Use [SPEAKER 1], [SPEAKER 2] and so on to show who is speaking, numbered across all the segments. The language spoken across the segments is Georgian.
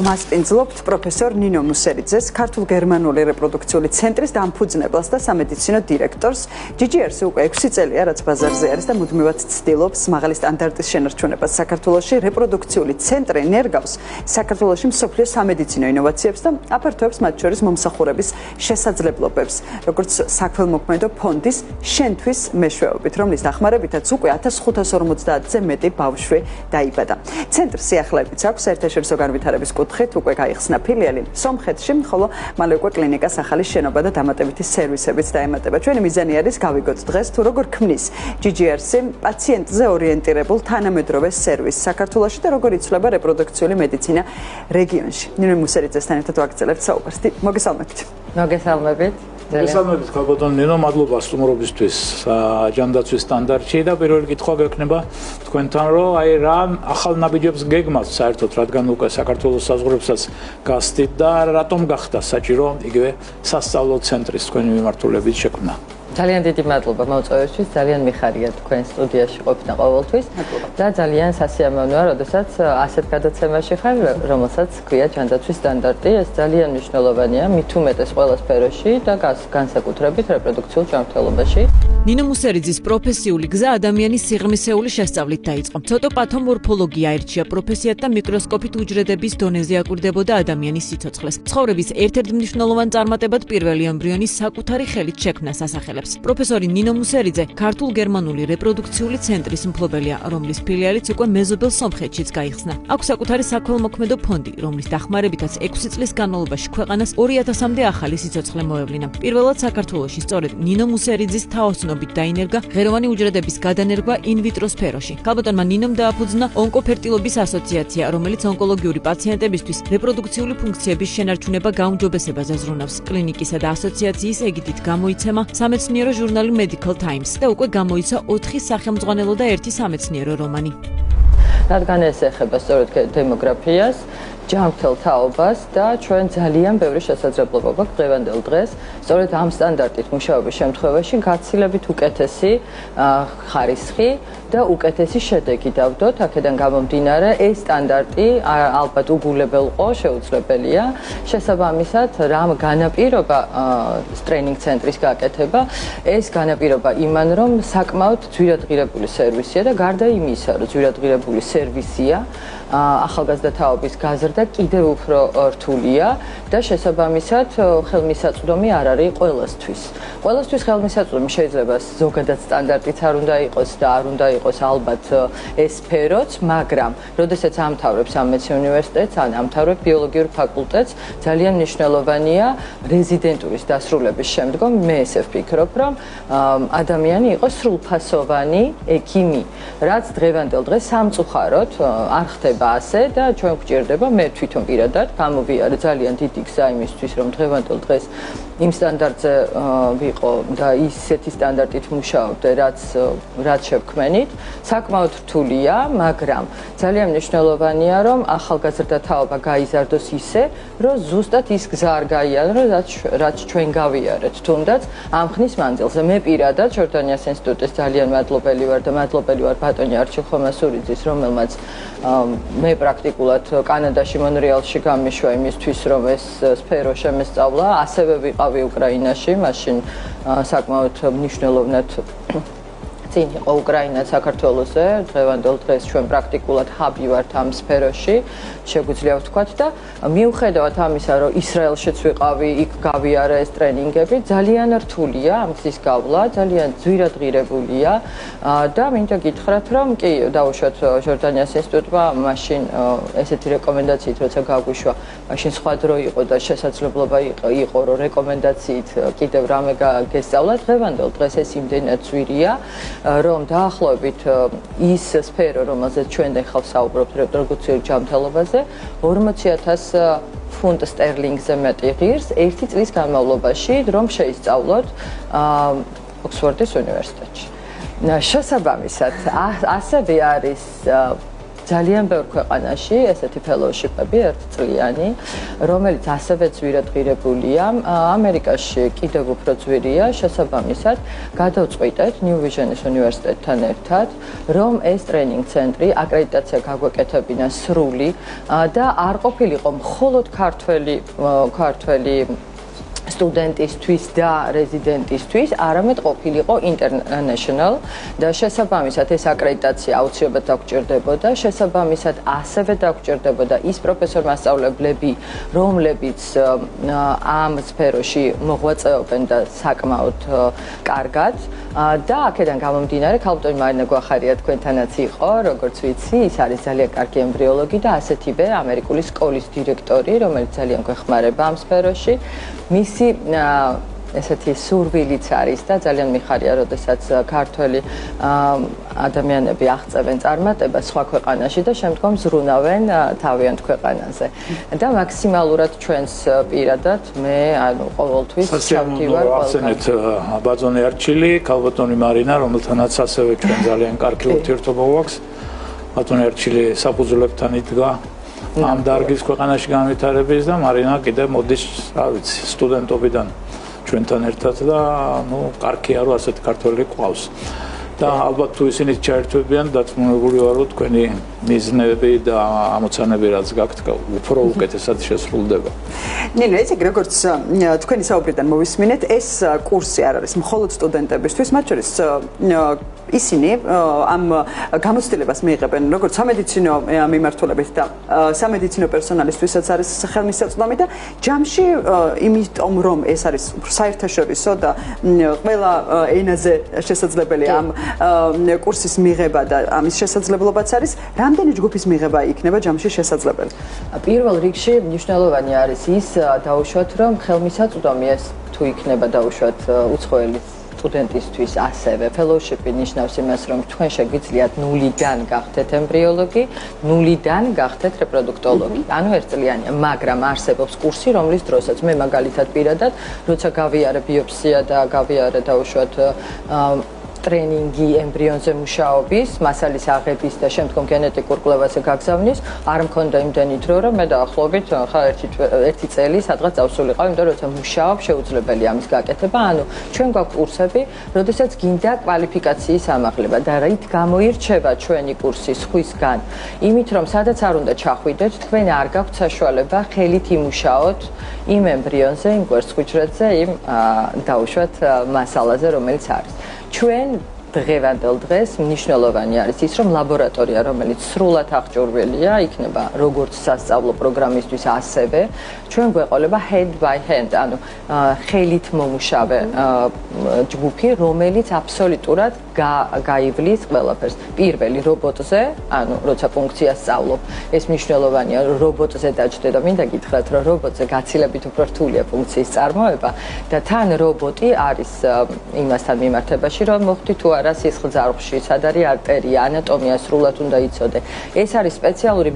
[SPEAKER 1] მასპინძლობთ პროფესორ ნინო მუსერიძეს, ქართულ-გერმანული რეპროდუქციული ცენტრის დამფუძნებელს და სამედიცინო დირექტორს. GGR-ს უკვე 6 წელია, რაც ბაზარზე არის და მუდმივად ცდილობს მაღალი სტანდარტის შენარჩუნებას საქართველოში. რეპროდუქციული ცენტრი ნერგავს საქართველოში მსოფლიო სამედიცინო ინოვაციებს და აფართოებს მათ შორის მომსახურების შესაძლებლობებს, როგორც საქველმოქმედო ფონდის შენთვის მეშვეობით, რომლის დახმარებითაც უკვე 1550-ზე მეტი ბავშვი დაიბადა. ცენტრს სიახლეებიც აქვს საერთაშორისო განვითარების კუთხით უკვე გაიხსნა ფილიალი სომხეთში, ხოლო მალე უკვე კლინიკას ახალი შენობა და დამატებითი სერვისებიც დაემატება. ჩვენი მიზანი არის გავიგოთ დღეს თუ როგორ ქმნის GGR-ს პაციენტზე ორიენტირებულ თანამედროვე სერვისს საქართველოში და როგორ იცვლება რეპროდუქციული მედიცინა რეგიონში. ნინო მუსერიძესთან ერთად ვაგრძელებთ საუბარს. მოგესალმებით.
[SPEAKER 2] მოგესალმებით.
[SPEAKER 3] მოგესალმებით, ქალბატონ ნინო, მადლობა სტუმრობისთვის ჯანდაცვის სტანდარტში და პირველი კითხვა გექნება თქვენთან, რომ აი რა ახალ ნაბიჯებს გეგმავთ საერთოდ, რადგან უკვე საქართველოს საზღვრებსაც გასდით და რატომ გახდა საჭირო იგივე სასწავლო ცენტრის თქვენი მიმართულებით შექმნა?
[SPEAKER 2] ძალიან დიდი მადლობა მოწვევისთვის, ძალიან მიხარია თქვენ სტუდიაში ყოფნა ყოველთვის და ძალიან სასიამოვნოა, როდესაც ასეთ გადაცემაში ხარ, რომელსაც ქვია ჯანდაცვის სტანდარტი. ეს ძალიან მნიშვნელოვანია, მით უმეტეს ყველა სფეროში და განსაკუთრებით რეპროდუქციულ ჯანმრთელობაში.
[SPEAKER 4] ნინო მუსერიძის პროფესიული გზა ადამიანის სიღრმისეული შესწავლით დაიწყო. ცოტოპათომორფოლოგია აირჩია პროფესიად და მიკროსკოპით უჯრედების დონეზე აკვირდებოდა ადამიანის სიცოცხლეს. ცხოვრების ერთ-ერთ მნიშვნელოვან წარმატებად პირველი ემბრიონის საკუთარი ხელით შექმნას ასახელებს. პროფესორი ნინო მუსერიძე ქართულ-გერმანული რეპროდუქციული ცენტრის მფლობელია, რომლის ფილიალიც უკვე მეზობელ სომხეთშიც გაიხსნა. აქვს საკუთარი საქველმოქმედო ფონდი, რომლის დახმარებითაც 6 წლის განმავლობაში ქვეყანას 2000-მდე ახალი სიცოცხლე მოევლინა. პირველად საქართველოში სწორედ ნინო მუსერიძის თაოსნობით დაინერგა ღეროვანი უჯრედების გადანერგვა ინვიტრო სფეროში. ქალბატონმა ნინომ დააფუძნა ონკოფერტილობის ასოციაცია, რომელიც ონკოლოგიური პაციენტებისთვის რეპროდუქციული ფუნქციების შენარჩუნება გაუმჯობესებაზე ზრუნავს. კლინიკისა და ასოციაციის ეგიდით გამოიცემა სამეცნიერო ჟურნალი Medical Times და უკვე გამოიცა 4 სახელმძღვანელო და 1 სამეცნიერო რომანი.
[SPEAKER 2] რადგან ეს ეხება სწორედ დემოგრაფიას, ჯანმრთელ თაობას და ჩვენ ძალიან ბევრი შესაძლებლობა გვაქვს დღევანდელ დღეს, სწორედ ამ სტანდარტით მუშაობის შემთხვევაში გაცილებით უკეთესი ხარისხი და უკეთესი შედეგი დავდოთ. აქედან გამომდინარე, ეს სტანდარტი ალბათ უგულებელყო შეუძლებელია. შესაბამისად, რამ განაპირობა ტრეინინგ ცენტრის გაკეთება, ეს განაპირობა იმან, რომ საკმაოდ ძვირადღირებული სერვისია და გარდა იმისა, რომ ძვირადღირებული სერვისია, ახალგაზრდა თაობის გაზრდა კიდევ უფრო რთულია და შესაბამისად ხელმისაწვდომი არ არის ყველასთვის. ყველასთვის ხელმისაწვდომი შეიძლება ზოგადად სტანდარტიც არ უნდა იყოს და არ უნდა იყოს ალბათ ეს სფეროც, მაგრამ როდესაც ამთავრებს სამედიცინო უნივერსიტეტს ან ამთავრებს ბიოლოგიურ ფაკულტეტს, ძალიან მნიშვნელოვანია რეზიდენტურის დასრულების შემდგომ მე ესე ვფიქრობ, რომ ადამიანი იყოს სრულფასოვანი ექიმი, რაც დღევანდელ დღეს სამწუხაროდ არ ხდება ასე და ჩვენ გვჭირდება მე თვითონ პირადად გამოვიარე ძალიან დიდი გზა იმისთვის, რომ დღევანდელ დღეს იმ სტანდარტზე ვიყო და ისეთი სტანდარტით მუშაობდე, რაც შევქმენით. საკმაოდ რთულია, მაგრამ ძალიან მნიშვნელოვანია, რომ ახალგაზრდა თაობა გაიზარდოს ისე, რომ ზუსტად ის გზა არ გაიარო, რაც ჩვენ გავიარეთ, თუნდაც ამ ხნის მანძილზე. მე პირადად ჟორდანიას ინსტიტუტის ძალიან მადლობელი ვარ და მადლობელი ვარ ბატონი არჩილ ხომასურიძის, რომელმაც მე პრაქტიკულად კანადაში მონრეალში გამიშვა იმისთვის, რომ ეს სფერო შემესწავლა. ასევე ვიყავი უკრაინაში, მაშინ საკმაოდ მნიშვნელოვნად წინ იყო უკრაინა საქართველოზე, დღევანდელ დღეს ჩვენ პრაქტიკულად ჰაბი ვართ ამ სფეროში, შეგვიძლია ვთქვათ და მიუხედავად ამისა, რომ ისრაელშიც ვიყავი, იქ გავიარა ეს ტრენინგები, ძალიან რთულია ამ გზის გავლა, ძალიან ძვირადღირებულია და მინდა გითხრათ, რომ კი, დავუშვათ ჟორდანიას ინსტიტუტმა მაშინ ესეთი რეკომენდაციით, როცა გაგვიშვა, მაშინ სხვა დრო იყო და შესაძლებლობა იყო, რომ რეკომენდაციით კიდევ რამე გესწავლა. დღევანდელ დღეს ეს იმდენად ძვირია, რომ დაახლოებით ის სფერო, რომელზეც ჩვენ ახლა ვსაუბრობთ რეპროდუქციულ ჯანმრთელობაზე, 40,000 ფუნტ სტერლინგზე მეტი ღირს 1 წლის განმავლობაში, რომ შეისწავლოთ ოქსფორდის უნივერსიტეტში. შესაბამისად, ასევე არის ძალიან ბევრ ქვეყანაში ესეთი ფელოუშიპები ერთწლიანი, რომელიც ასევე ძვირადღირებულია, ამერიკაში კიდევ უფრო ძვირია, შესაბამისად, გადავწყვიტეთ New Vision-ის უნივერსიტეტთან ერთად, რომ ეს ტრენინგ ცენტრი აკრედიტაცია გაგვეკეთებინა სრული და არ ყოფილიყო მხოლოდ ქართველი სტუდენტისთვის და რეზიდენტისთვის, არამედ ყოფილიყო international და შესაბამისად ეს აკრედიტაცია აუცილებლად დაგჭირდებოდა, შესაბამისად ასევე დაგჭირდებოდა ის პროფესორ-მასწავლებლები, რომლებიც ამ სფეროში მოღვაწეობენ და საკმაოდ კარგად და აქედან გამომდინარე, ქალბატონი მარინა გვახარია თქვენთანაც იყო, როგორც ვიცი, ის არის ძალიან კარგი ემბრიოლოგი და ასეთივე ამერიკული სკოლის დირექტორი, რომელიც ძალიან გვეხმარება ამ სფეროში. მისი ესეთი სურვილიც არის და ძალიან მიხარია, როდესაც ქართველი ადამიანები აღწევენ წარმატებას სხვა ქვეყანაში და შემდგომ ზრუნავენ თავიანთ ქვეყანაზე. და მაქსიმალურად ჩვენს პირადად მე ყოველთვის ჩავდივარ
[SPEAKER 3] ახსენეთ ბაძონე არჩილი, ქალბატონი მარინა, რომელთანაც ასევე ჩვენ ძალიან კარგი ურთიერთობა გვაქვს. ბაძონე არჩილი საფუძვლებთან იდგა ამ დარგის ქვეყანაში განვითარების და მარინა კიდე მოდის, რა ვიცი, სტუდენტობიდან ჩვენთან ერთად და კარგია რომ ასეთი ქართველი ყავს. და ალბათ თუ ისინი ჩაერთვებიან, დაწუნებული ვარ რომ თქვენი მიზნები და ამოცანები რაც გაქვთ, უფრო უკეთესად შესრულდება.
[SPEAKER 1] ნინო, ესე როგორც თქვენი საუბრიდან მოვისმინეთ, ეს კურსი არ არის მხოლოდ სტუდენტებისთვის, მათ შორის ისინი ამ გამოცდილებას მიიღებენ როგორც სამედიცინო მიმართულებით და სამედიცინო პერსონალისთვისაც არის ხელმისაწვდომი და ჯამში იმიტომ რომ ეს არის საერთაშორისო და ყველა ენაზე შესაძლებელია ამ კურსის მიღება და ამის შესაძლებლობაც არის, რამდენი ჯგუფის მიღება იქნება ჯამში შესაძლებელი?
[SPEAKER 2] პირველ რიგში მნიშვნელოვანი არის ის დაუშვათ, რომ ხელმისაწვდომი ეს თუ იქნება დაუშვათ უცხოელი სტუდენტისთვის ასევე fellowship-ი ნიშნავს იმას, რომ თქვენ შეგვიძლიათ ნულიდან გახდეთ ემბრიოლოგი, ნულიდან გახდეთ რეპროდუქტოლოგი. ანუ ერთწლიანია, მაგრამ არსებობს კურსი, რომლის დროსაც მე მაგალითად პირადად, როცა გავიარე ბიოპსია და გავიარე დაუშვათ ტრენინგი ემბრიონზე მუშაობის, მასალის აღების და შემდგომ გენეტიკურ კვლევაზე გაგზავნის, არ მქონდა იმდენი დრო, რომ მე დაახლოებით ერთი წელი სადღაც დავსულიყავ, იმიტომ რომ როცა მუშაობ, შეუძლებელია ამის გაკეთება. ანუ ჩვენ გვაქვს კურსები, როდესაც გინდა კვალიფიკაციის ამაღლება და რით გამოირჩევა ჩვენი კურსი სხვისგან? იმით, რომ სადაც არ უნდა ჩახვიდეთ, თქვენ არ გაქვთ საშუალება ხელით იმუშაოთ იმ ემბრიონზე, იმ კვერცხუჯრედზე, იმ დაუშვათ მასალაზე, რომელიც არის. ჩვენ დღევანდელ დღეს მნიშვნელოვანი არის ის, რომ ლაბორატორია, რომელიც სრულად აღჭურვილია, იქნება როგორც სასწავლო პროგრამისთვის, ასევე ჩვენ გვეყოლება hand by hand, ანუ ხელით მომუშავე ჯგუფი, რომელიც აბსოლუტურად გაივლის ყველაფერს. პირველი რობოტზე, ანუ როცა ფუნქციას სწავლობ, ეს მნიშვნელოვანია, რობოტზე დაჯდე და მინდა გითხრათ, რომ რობოტზე გაცილებით უფრო რთულია ფუნქციის წარმოება და თან რობოტი არის იმასთან მიმართებაში, რომ მოხდი თუ არა სისხლძარღვში, სად არის არტერია, ანატომია სრულად უნდა იცოდე. ეს არის სპეციალური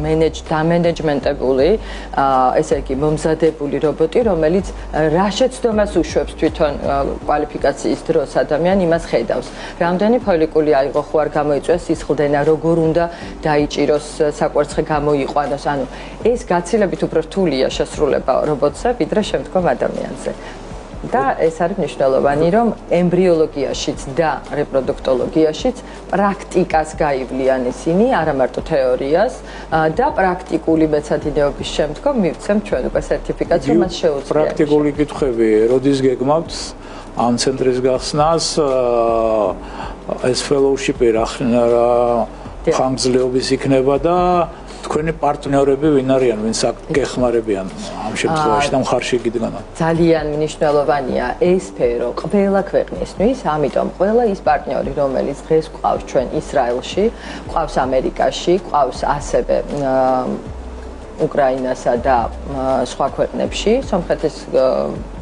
[SPEAKER 2] დამენეჯმენტებული, ესე იგი მომზადებული რობოტი, რომელიც რა შეცდომას უშვებს თვითონ კვალიფიკაციის დროს ადამიანი იმას ხედავს. რამდენი ფოლიკული აიღო, ხო არ გამოიწვია სისხლდენა, როგორ უნდა დაიჭიროს, საკვერცხე გამოიყვანოს. ანუ ეს გაცილებით უფრო რთულია შესრულება რობოტზე, ვიდრე შემდგომ ადამიანზე. და ეს არის მნიშვნელოვანი, რომ ემბრიოლოგიაშიც და რეპროდუქტოლოგიაშიც პრაქტიკას გაივლიან ისინი, არა მარტო თეორიას და პრაქტიკული მეცადინეობის შემდგომ მივცემ ჩვენ უკვე სერტიფიკატს, რომ მას შეუძლია.
[SPEAKER 3] პრაქტიკული კითხვები, როდის გეგმავთ ამ ცენტრის გახსნას, ეს fellowship-ი რა ხანგრძლივობის იქნება და თქვენი პარტნიორები ვინ არიან, ვინც გეხმარებიან ამ შემთხვევაში და მხარში გიდგანან?
[SPEAKER 2] ძალიან მნიშვნელოვანია ეს სფერო ყველა ქვეყნისთვის, ამიტომ ყველა ის პარტნიორი, რომელიც დღეს გვყავს ჩვენ ისრაელში, გვყავს ამერიკაში, გვყავს ასევე უკრაინასა და სხვა ქვეყნებში, სომხეთის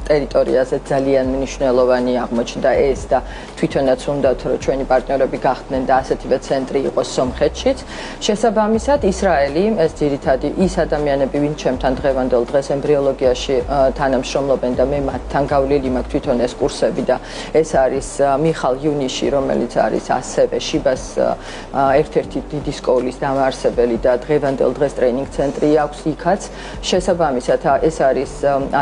[SPEAKER 2] ტერიტორიაზე ძალიან მნიშვნელოვანი აღმოჩნდა ეს და თვითონაც უნდათ რომ ჩვენი პარტნიორები გახდნენ და ასეთივე ცენტრი იყოს სომხეთშიც. შესაბამისად, ისრაელი ეს ძირითადი ის ადამიანები, ვინც ჩემთან დღევანდელ დღეს ემბრიოლოგიაში თანამშრომლობენ და მე მათთან გავლილი მაქვს თვითონ ეს კურსები და ეს არის მიხალ იუნიში, რომელიც არის ასევე შიბას ერთ-ერთი დიდი სკოლის დამაარსებელი და დღევანდელ დღეს ტრეინინგ ცენტრი აქვს იქაც. შესაბამისად, ეს არის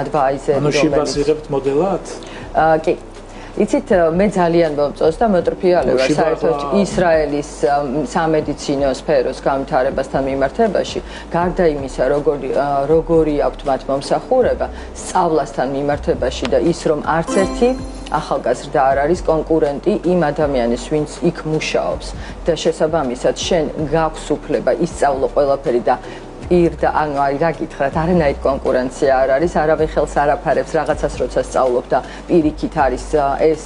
[SPEAKER 2] ადვაიზერი,
[SPEAKER 3] რომელიც იღებთ მოდელად?
[SPEAKER 2] კი. იცით, მე ძალიან მომწონს და მოტრფიალება საერთოდ ისრაელის სამედიცინო სფეროს განვითარებასთან მიმართებაში, გარდა იმისა, როგორი აქვთ მათ მომსახურება, სწავლასთან მიმართებაში და ის რომ არც ერთი ახალგაზრდა არ არის კონკურენტი იმ ადამიანის, ვინც იქ მუშაობს და შესაბამისად შენ გაქვს უფლება ისწავლო ყველაფერი და და ანუ რა გითხრათ, არანაირი კონკურენცია არ არის, არავინ ხელს არ აფარებს რაღაცას, როცა სწავლობ და პირიქით არის ეს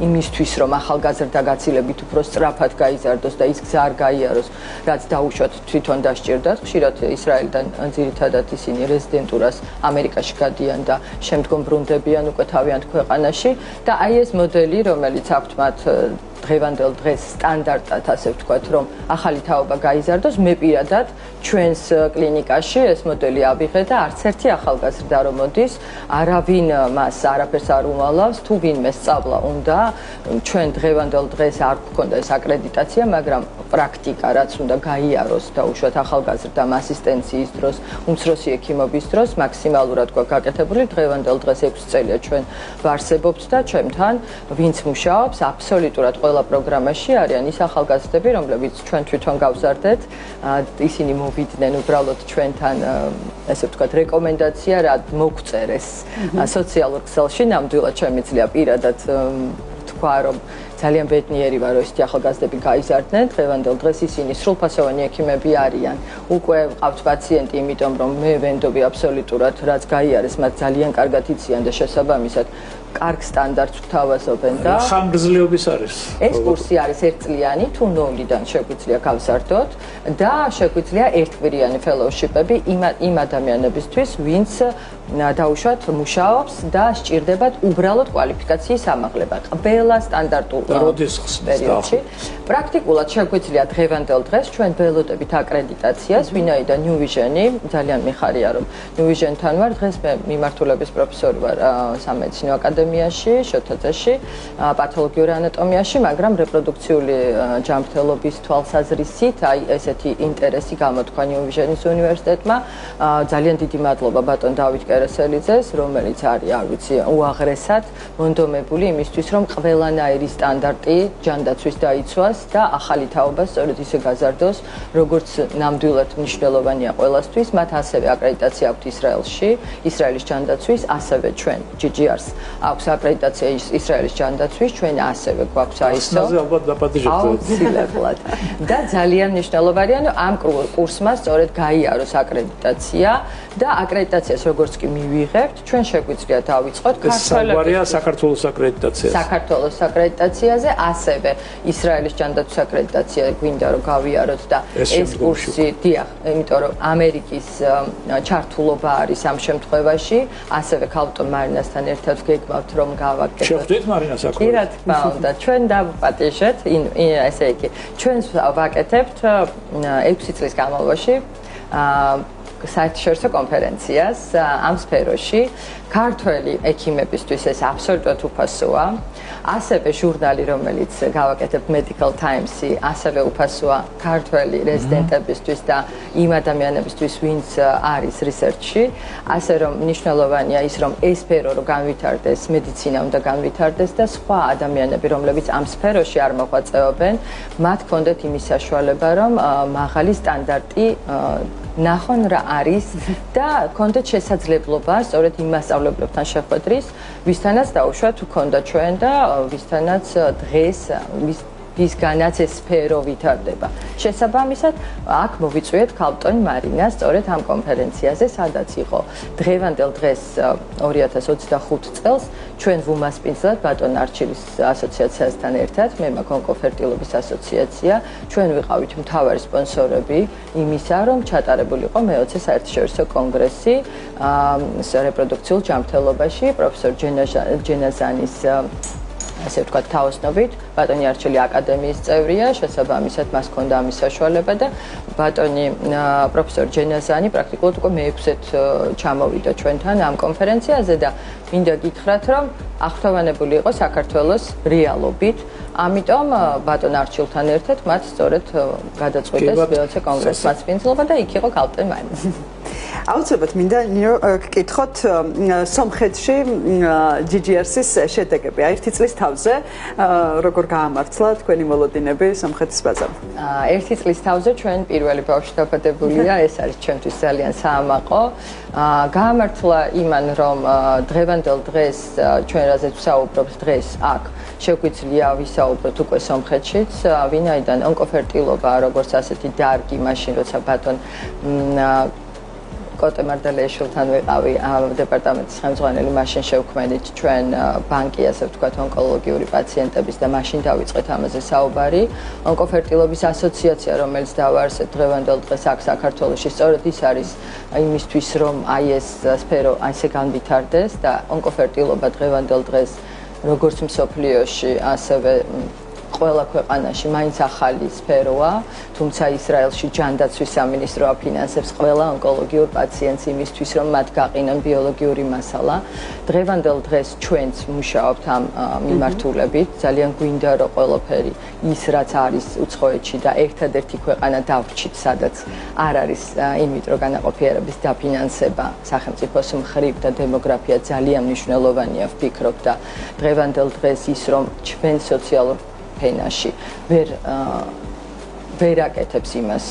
[SPEAKER 2] იმისთვის, რომ ახალგაზრდა გაცილებით უფრო სწრაფად გაიზარდოს და ის გზა არ გაიაროს, რაც დაუშვათ თვითონ დასჭირდათ. ხშირად ისრაელიდან ძირითადად ისინი რეზიდენტურას ამერიკაში გადიან და შემდგომ ბრუნდებიან უკვე თავიანთ ქვეყანაში და აი ეს მოდელი, რომელიც აქვთ მათ დღევანდელ დღეს სტანდარტად, ასე ვთქვათ, რომ ახალი თაობა გაიზარდოს, მე პირადად ჩვენს კლინიკაში ეს მოდელი ავიღე და არც ერთი ახალგაზრდა რომ მოდის, არავინ მას არაფერს არ უმალავს, თუ ვინმე სწავლა უნდა, ჩვენ დღევანდელ დღეს არ გვქონდა ეს აკრედიტაცია, მაგრამ პრაქტიკა რაც უნდა გაიაროს და უშუალოდ ახალგაზრდამ ასისტენციის დროს, უმცროსი ექიმობის დროს მაქსიმალურად გვაქვს გაკეთებული, დღევანდელ დღეს 6 წელია ჩვენ ვარსებობთ და ჩვენთან ვინც მუშაობს, აბსოლუტურად ყველა პროგრამაში არიან ის ახალგაზრდები, რომლებიც ჩვენ თვითონ გავზარდეთ, ისინი მოვიდნენ უბრალოდ ჩვენთან, ესე ვთქვათ, რეკომენდაცია, რა მოგწერეს სოციალურ ქსელში, ნამდვილად შემიძლია პირადად თქვა, რომ ძალიან ბედნიერი ვარ, რომ ისეთი ახალგაზრდები გაიზარდნენ. დღევანდელ დღეს ისინი სრულფასოვანი ექიმები არიან. უკვე ვყავთ პაციენტი, იმიტომ რომ მე ვენდობი აბსოლუტურად, რაც გაიარეს, მათ ძალიან კარგად იციან და შესაბამისად კარგ სტანდარტს გვთავაზობენ და
[SPEAKER 3] ხანგრძლივობის არის.
[SPEAKER 2] ეს კურსი არის 1 წლიანი, თუ 0-დან შეგვიძლია გავზარდოთ და შეგვიძლია ერთკვირიანი ფელოუშიპები იმ ადამიანებისთვის, ვინც დაუშვათ მუშაობს და სჭირდებათ უბრალოდ კვალიფიკაციის ამაღლება. ყველა სტანდარტულ პერიოდში პრაქტიკულად შეგვიძლია დღევანდელ დღეს ჩვენ ველოდებით აკრედიტაციას, ვინაიდან New Vision-ი ძალიან მიხარია, რომ New Vision-თან ვარ, დღეს მე მიმართულების პროფესორი ვარ სამედიცინო აკადემიაში, შოთაძეში, პათოლოგიური ანატომიაში, მაგრამ რეპროდუქციული ჯანმრთელობის თვალსაზრისით, აი ესეთი ინტერესი გამოთქვა New Vision-ის უნივერსიტეტმა. ძალიან დიდი მადლობა ბატონ დავით კერესელიძეს, რომელიც არის, არ ვიცი, უაღრესად მონდომებული იმისთვის, რომ ყველანაირი სტანდარტი ჯანდაცვის დაიცვას და ახალი თაობა სწორედ ისე გაზარდოს, როგორც ნამდვილად მნიშვნელოვანია ყველასთვის. მათ ასევე აკრედიტაცია აქვთ ისრაელში, ისრაელის ჯანდაცვის, ასევე ჩვენ GGR-ს აქვს აკრედიტაცია ისრაელის ჯანდაცვის, ჩვენ ასევე გვაქვს ISO.
[SPEAKER 3] ალბათ დაპატიჟებთ.
[SPEAKER 2] აუცილებლად. და ძალიან მნიშვნელოვანია, რომ ამ კურსმა სწორედ გაიაროს აკრედიტაცია და აკრედიტაციას როგორც კი მივიღებთ, ჩვენ შეგვიძლია დავიწყოთ
[SPEAKER 3] ქართველების საქართველოს აკრედიტაცია.
[SPEAKER 2] საქართველოს აკრედიტაციაზე, ასევე ისრაელის ჯანდაცვის აკრედიტაცია გვინდა რომ გავიაროთ და ეს კურსი, დიახ, იმიტომ რომ ამერიკის ჩართულობა არის ამ შემთხვევაში, ასევე ქალბატონ მარინასთან ერთად გეგმავთ რომ გავაკეთოთ.
[SPEAKER 3] შევხვდით მარინას აქ?
[SPEAKER 2] კი, რა თქმა უნდა, ჩვენ დავაპატიჟეთ, ესე იგი, ჩვენ ვაკეთებთ 6 წლის განმავლობაში საერთაშორისო კონფერენციას ამ სფეროში. ქართველი ექიმებისთვის ეს აბსოლუტურად უფასოა. ასევე ჟურნალი, რომელიც გავაკეთებ Medical Times-ი, ასევე უფასოა ქართველი რეზიდენტებისთვის და იმ ადამიანებისთვის, ვინც არის research-ში. ასე რომ მნიშვნელოვანია ის, რომ ეს სფერო რო განვითარდეს, მედიცინა უნდა განვითარდეს და სხვა ადამიანები, რომლებიც ამ სფეროში არ მოღვაწეობენ, მათ ჰქონდეთ იმის საშუალება, რომ მაღალი სტანდარტი ნახონ რა არის და ჰქონდეთ შესაძლებლობა სწორედ იმ მასწავლებლებთან შეხვედრის, ვისთანაც დაუშვათ ჰქონდა ჩვენ და ვისთანაც დღეს ვისგანაც ეს სფერო ვითარდება. შესაბამისად, აქ მოვიწვიეთ ქალბატონ მარინას სწორედ ამ კონფერენციაზე, სადაც იყო დღევანდელ დღეს 2025 წელს ჩვენ ვუმასპინძლად ბატონ არჩილის ასოციაციასთან ერთად, მე მაგ ონკოფერტილობის ასოციაცია, ჩვენ ვიყავით მთავარი სპონსორები იმისა, რომ ჩატარებული იყო მე-20 საერთაშორისო კონგრესი რეპროდუქციულ ჯანმრთელობაში პროფესორ ჯენაზანის ასე ვთქვათ თავოსნობით, ბატონი არჩილი აკადემიის წევრია, შესაბამისად მას ჰქონდა ამის საშუალება და ბატონი პროფესორ ჯენაზანი პრაქტიკულად უკვე მე-6-ით ჩამოვიდა ჩვენთან ამ კონფერენციაზე და მინდა გითხრათ, რომ აღფრთოვანებული იყო საქართველოს რეალობით, ამიტომ ბატონ არჩილთან ერთად მათ სწორედ გადაწყვიტეს მე-20 კონგრესის მასპინძლობა და იქ იყო ქალბატონ მარინა.
[SPEAKER 1] აუცილებლად მინდა ნინო გკითხოთ სომხეთში GGRC-ის შედეგები. ერთი წლის თავზე როგორ გაამართლა თქვენი მოლოდინები სომხეთის ბაზარზე?
[SPEAKER 2] ერთი წლის თავზე ჩვენ პირველი ბავშვი დაბადებულია, ეს არის ჩვენთვის ძალიან საამაყო. გაამართლა იმან, რომ დღევანდელ დღეს ჩვენ რაზეც ვსაუბრობთ დღეს აქ შეგვიძლია ვისაუბროთ უკვე სომხეთშიც, ვინაიდან ონკოფერტილობა როგორც ასეთი დარგი მაშინ როცა ბატონ კოტე მარდალეიშვილთან ვიყავი დეპარტამენტის ხელმძღვანელი, მაშინ შევქმნით ჩვენ ბანკი, ასე ვთქვათ, ონკოლოგიური პაციენტების და მაშინ დავიწყეთ ამაზე საუბარი. ონკოფერტილობის ასოციაცია, რომელიც დავაარსეთ დღევანდელ დღეს აქ საქართველოში, სწორედ ის არის იმისთვის, რომ აი ეს სფერო ასე განვითარდეს და ონკოფერტილობა დღევანდელ დღეს როგორც მსოფლიოში, ასევე ყველა ქვეყანაში მაინც ახალი სფეროა, თუმცა ისრაელში ჯანდაცვის სამინისტრო აფინანსებს ყველა ონკოლოგიურ პაციენტს იმისთვის, რომ მათ გაყინონ ბიოლოგიური მასალა. დღევანდელ დღეს ჩვენც მუშაობთ ამ მიმართულებით, ძალიან გვინდა რომ ყველაფერი ის რაც არის უცხოეთში და ერთადერთი ქვეყანა დავრჩით, სადაც არ არის იმიტრო განაყოფიერების დაფინანსება სახელმწიფოს მხრივ და დემოგრაფია ძალიან მნიშვნელოვანია, ვფიქრობ და დღევანდელ დღეს ის რომ ჩვენ სოციალურ ფენაში ვერ აკეთებს იმას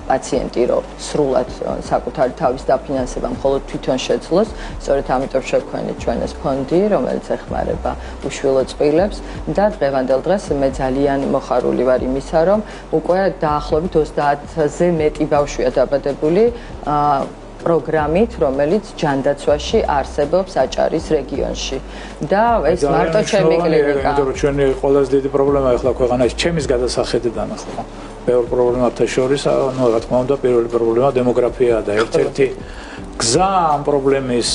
[SPEAKER 2] პაციენტი, რომ სრულად საკუთარი თავის დაფინანსება მხოლოდ თვითონ შეძლოს, სწორედ ამიტომ შევქმნით ჩვენ ეს ფონდი, რომელიც ეხმარება უშვილო წყვილებს და დღევანდელ დღეს მე ძალიან მოხარული ვარ იმისა, რომ უკვე დაახლოებით 30-ზე მეტი ბავშვია დაბადებული პროგრამით, რომელიც ჯანდაცვაში არსებობს აჭარის რეგიონში. და ეს მარტო ჩემი კლინიკა.
[SPEAKER 3] იმიტომ რომ ჩვენი ყველაზე დიდი პრობლემა ახლა ქვეყანაში ჩემის გადასახედიდან ახლა. ბევრ პრობლემათა შორის, ну, რა თქმა უნდა, პირველი პრობლემა დემოგრაფიაა და ერთ-ერთი გზა ამ პრობლემის,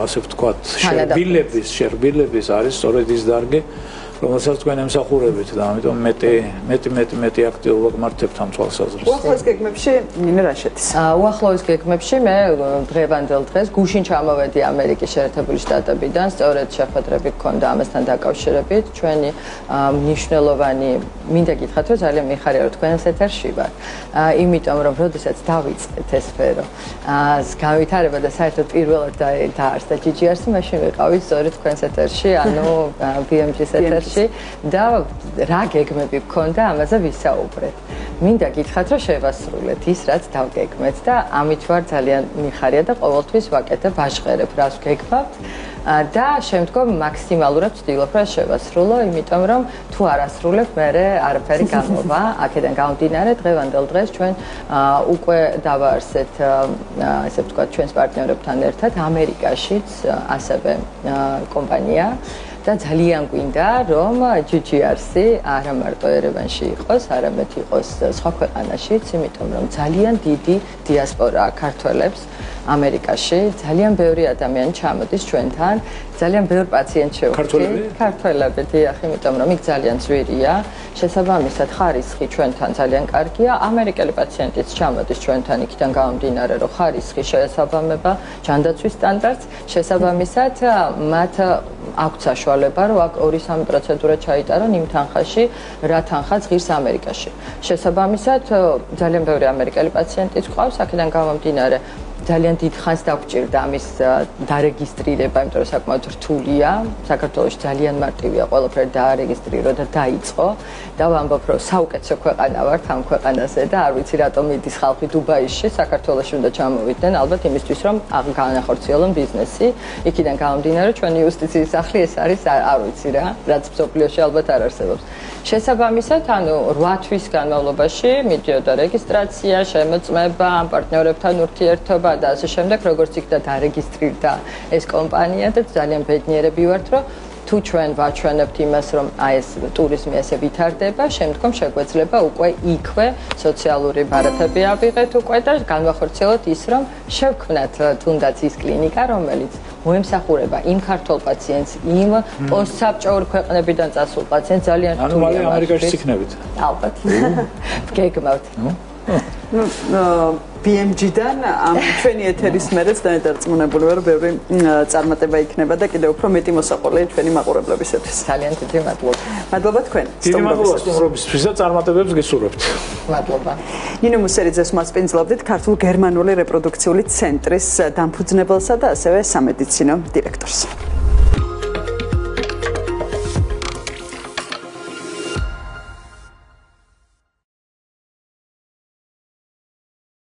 [SPEAKER 3] ასე ვთქვათ, შერბილების არის სწორედ ის დარგი, რომელსაც თქვენ ემსახურებით და ამიტომ მეტი აქტიობა გმართებთ ამ თვალსაზრისით.
[SPEAKER 1] უახლოეს გეგმებში ნინო რა შედის?
[SPEAKER 2] უახლოეს გეგმებში მე დღევანდელ დღეს გუშინ ჩამოვედი ამერიკის შეერთებული შტატებიდან, სწორედ შეხვედრები გქონდა ამასთან დაკავშირებით. ჩვენი მნიშვნელოვანი მინდა გითხრათ, რომ ძალიან მიხარია რომ თქვენს ეთერში ვარ. იმიტომ რომ როდესაც დავიწყეთ ეს სფერო, განვითარება და საერთოდ პირველად დაარსდა GGRC, მაშინ ვიყავი სწორედ თქვენს ეთერში, ანუ BMG-ის ეთერში. და რა გეგმები გქონდა ამაზე ვისაუბრეთ. მინდა გითხრათ, რომ შევასრულეთ ის, რაც დავგეგმეთ და ამით ვარ ძალიან მიხარია და ყოველთვის ვაკეთებ, ვაჟღერებ, რას ვგეგმავთ და შემდგომ მაქსიმალურად ვცდილობ, რომ შევასრულო, იმიტომ რომ თუ არ ასრულებ, მე არაფერი გამოვა. აქედან გამომდინარე, დღევანდელ დღეს ჩვენ უკვე დავაარსეთ, ასე ვთქვათ, ჩვენს პარტნიორებთან ერთად ამერიკაშიც ასევე კომპანია და ძალიან გვინდა რომ GGRC არა მარტო ერევანში იყოს, არამედ იყოს სხვა ქვეყანაშიც, იმიტომ რომ ძალიან დიდი დიასპორაა ქართველებს ამერიკაში, ძალიან ბევრი ადამიანი ჩამოდის ჩვენთან, ძალიან ბევრ პაციენტს შევხვდით. ქართველები, დიახ, იმიტომ რომ იქ ძალიან ძვირია. შესაბამისად, ხარისხი ჩვენთან ძალიან კარგია. ამერიკელი პაციენტიც ჩამოდის ჩვენთან იქიდან გამომდინარე, რომ ხარისხი შეესაბამება ჯანდაცვის სტანდარტს. შესაბამისად, მათ აქვთ საშუალება, რომ აქ 2-3 პროცედურა ჩაიტარონ იმ თანხაში, რა თანხაც ღირს ამერიკაში. შესაბამისად, ძალიან ბევრი ამერიკელი პაციენტიც გვყავს, აქედან გამომდინარე ძალიან დიდ ხანს დაგვჭირდა ამის დარეგისტრირება, იმიტომ რომ საკმაოდ რთულია. საქართველოში ძალიან მარტივია ყველაფერი დაარეგისტრირო და დაიწყო. და ვამბობ, რომ საუკეთესო ქვეყანა ვართ ამ ქვეყანაზე და არ ვიცი რატომ მიდის ხალხი დუბაიში, საქართველოში უნდა ჩამოვიდნენ, ალბათ იმისთვის, რომ განახორციელონ ბიზნესი. იქიდან გამომდინარე, ჩვენი იუსტიციის სახლი ეს არის, არ ვიცი რა, რაც მსოფლიოში ალბათ არ არსებობს. შესაბამისად, 8 თვის განმავლობაში მიდიოდა რეგისტრაცია, შემოწმება, პარტნიორებთან ურთიერთობა და ასე შემდეგ, როგორც იქდა დარეგისტრირდა ეს კომპანია და ძალიან ბედნიერები ვართ, რომ თუ ჩვენ ვაჩვენებთ იმას, რომ ეს ტურიზმი ესე ვითარდება, შემდგომ შეგვეძლება უკვე იქვე სოციალური ბარათები ავიღეთ უკვე და განვახორციელოთ ის, რომ შევქმნათ თუნდაც ის კლინიკა, რომელიც მოემსახურება იმ ქართულ პაციენტს, იმ პოსტსაბჭოური ქვეყნებიდან წასულ პაციენტს ძალიან რთულია.
[SPEAKER 3] ანუ ამერიკაში იქნებით.
[SPEAKER 2] ალბათ. გეგმავთ.
[SPEAKER 1] BMG-დან ამ ჩვენი ეთერის მერეც დანედარწმუნებული ვარ, ბევრი წარმატება იქნება და კიდევ უფრო მეტი მოსაყოლეა ჩვენი მაყურებლებისათვის.
[SPEAKER 2] ძალიან დიდი მადლობა.
[SPEAKER 1] მადლობა თქვენ.
[SPEAKER 3] დიდი მადლობა სტუმრობისთვის და წარმატებებს გესურვებთ.
[SPEAKER 2] მადლობა.
[SPEAKER 1] ნინო მუსერიძეს მასპინძლობდით ქართულ გერმანული რეპროდუქციული ცენტრის დამფუძნებელსა და ასევე სამედიცინო დირექტორს.